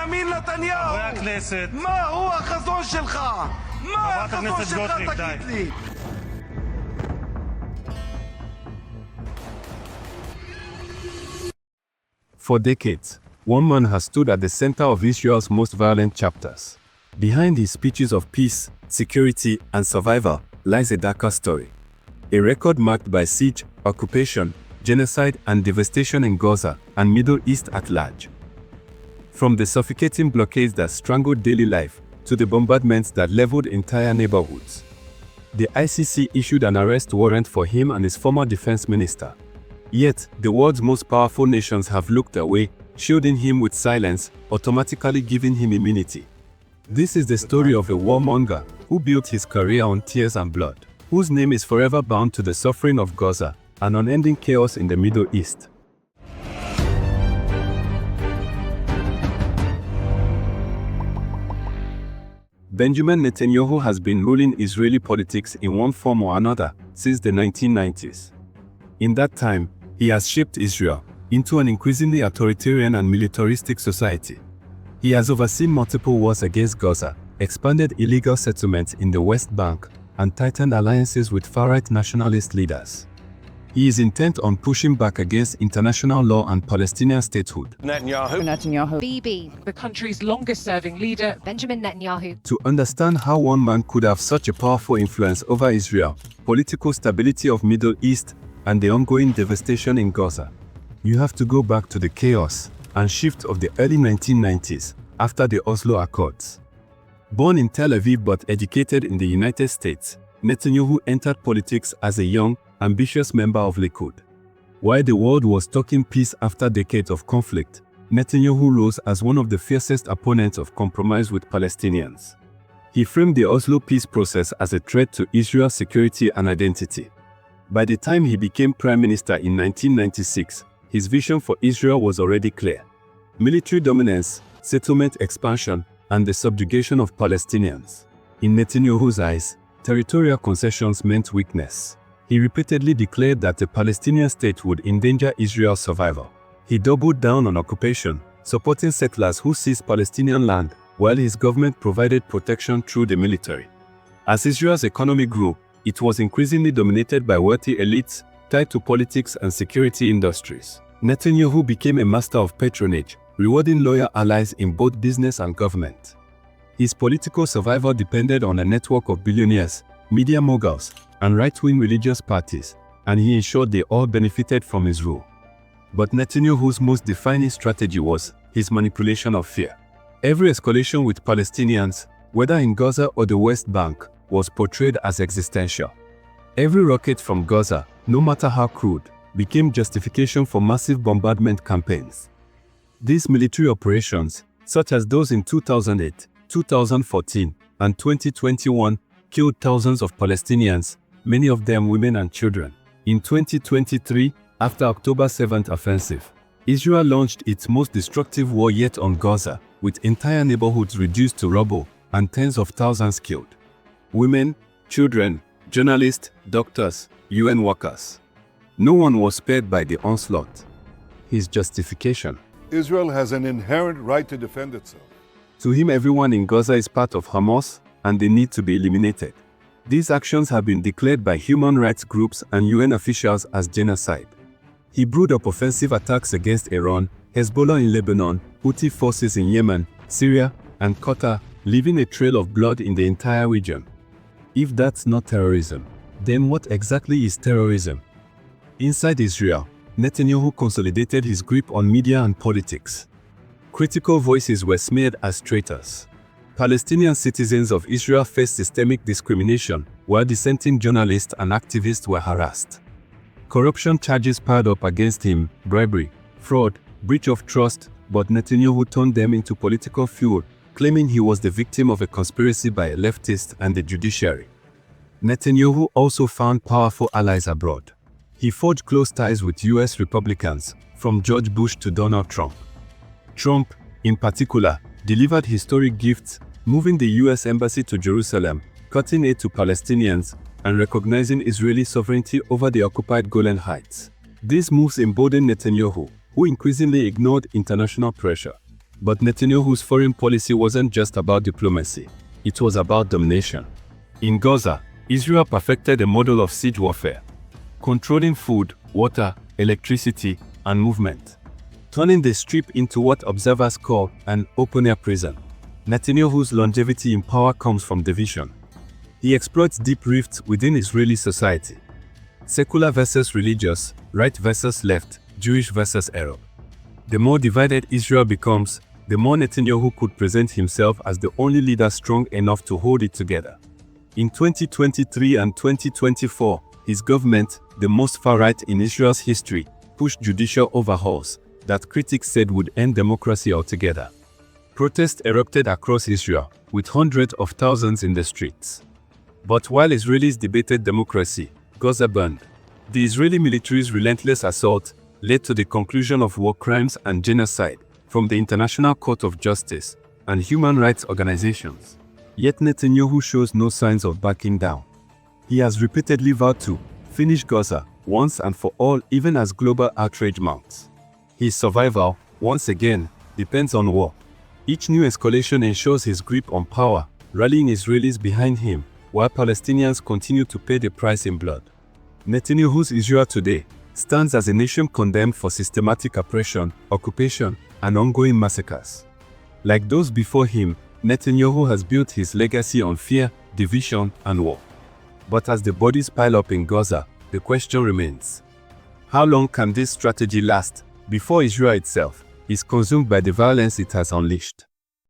בנימין נתניהו, חברי הכנסת, מה הוא החזון שלך? מה חברת החזון הכנסת שלך גוטליב, תגיד די. לי? For decades, one man has stood at the center of Israel's most violent chapters. Behind his speeches of peace, security, and survival lies a darker story. A record marked by siege, occupation, genocide, and devastation in Gaza and Middle East at large. From the suffocating blockades that strangled daily life to the bombardments that leveled entire neighborhoods. The ICC issued an arrest warrant for him and his former defense minister. Yet, the world's most powerful nations have looked away, shielding him with silence, automatically giving him immunity. This is the story of a warmonger who built his career on tears and blood, whose name is forever bound to the suffering of Gaza and unending chaos in the Middle East. Benjamin Netanyahu has been ruling Israeli politics in one form or another since the 1990s. In that time, he has shaped Israel into an increasingly authoritarian and militaristic society. He has overseen multiple wars against Gaza, expanded illegal settlements in the West Bank, and tightened alliances with far-right nationalist leaders. He is intent on pushing back against international law and Palestinian statehood. Netanyahu. Bibi, the country's longest-serving leader, Benjamin Netanyahu. To understand how one man could have such a powerful influence over Israel, political stability of Middle East, and the ongoing devastation in Gaza, you have to go back to the chaos and shift of the early 1990s after the Oslo Accords. Born in Tel Aviv but educated in the United States, Netanyahu entered politics as a young, ambitious member of Likud. While the world was talking peace after decades of conflict, Netanyahu rose as one of the fiercest opponents of compromise with Palestinians. He framed the Oslo peace process as a threat to Israel's security and identity. By the time he became prime minister in 1996, his vision for Israel was already clear: military dominance, settlement expansion, and the subjugation of Palestinians. In Netanyahu's eyes, territorial concessions meant weakness. He repeatedly declared that the Palestinian state would endanger Israel's survival. He doubled down on occupation, supporting settlers who seized Palestinian land, while his government provided protection through the military. As Israel's economy grew, it was increasingly dominated by wealthy elites tied to politics and security industries. Netanyahu became a master of patronage, rewarding loyal allies in both business and government. His political survival depended on a network of billionaires, media moguls, and right-wing religious parties, and he ensured they all benefited from his rule. But Netanyahu's most defining strategy was his manipulation of fear. Every escalation with Palestinians, whether in Gaza or the West Bank, was portrayed as existential. Every rocket from Gaza, no matter how crude, became justification for massive bombardment campaigns. These military operations, such as those in 2008, 2014, and 2021, killed thousands of Palestinians, many of them women and children. In 2023, after October 7th offensive, Israel launched its most destructive war yet on Gaza, with entire neighborhoods reduced to rubble and tens of thousands killed. Women, children, journalists, doctors, UN workers. No one was spared by the onslaught. His justification: Israel has an inherent right to defend itself. to him, everyone in Gaza is part of Hamas, and they need to be eliminated. These actions have been declared by human rights groups and UN officials as genocide. He brewed up offensive attacks against Iran, Hezbollah in Lebanon, Houthi forces in Yemen, Syria, and Qatar, leaving a trail of blood in the entire region. If that's not terrorism, then what exactly is terrorism? Inside Israel, Netanyahu consolidated his grip on media and politics. Critical voices were smeared as traitors. Palestinian citizens of Israel faced systemic discrimination, while dissenting journalists and activists were harassed. Corruption charges piled up against him: bribery, fraud, breach of trust, but Netanyahu turned them into political fuel, claiming he was the victim of a conspiracy by a leftist and the judiciary. Netanyahu also found powerful allies abroad. He forged close ties with US Republicans, from George Bush to Donald Trump. Trump, in particular, delivered historic gifts, moving the US Embassy to Jerusalem, cutting aid to Palestinians, and recognizing Israeli sovereignty over the occupied Golan Heights. These moves emboldened Netanyahu, who increasingly ignored international pressure. But Netanyahu's foreign policy wasn't just about diplomacy, it was about domination. In Gaza, Israel perfected a model of siege warfare, controlling food, water, electricity, and movement, turning the strip into what observers call an open-air prison. Netanyahu's longevity in power comes from division. He exploits deep rifts within Israeli society. Secular versus religious, right versus left, Jewish versus Arab. The more divided Israel becomes, the more Netanyahu could present himself as the only leader strong enough to hold it together. In 2023 and 2024, his government, the most far-right in Israel's history, pushed judicial overhauls that critics said would end democracy altogether. Protests erupted across Israel, with hundreds of thousands in the streets. But while Israelis debated democracy, Gaza burned. The Israeli military's relentless assault led to the conclusion of war crimes and genocide from the International Court of Justice and human rights organizations. Yet Netanyahu shows no signs of backing down. He has repeatedly vowed to finish Gaza once and for all, even as global outrage mounts. His survival, once again, depends on war. Each new escalation ensures his grip on power, rallying Israelis behind him, while Palestinians continue to pay the price in blood. Netanyahu's Israel today stands as a nation condemned for systematic oppression, occupation, and ongoing massacres. Like those before him, Netanyahu has built his legacy on fear, division, and war. But as the bodies pile up in Gaza, the question remains: how long can this strategy last before Israel itself is consumed by the violence it has unleashed?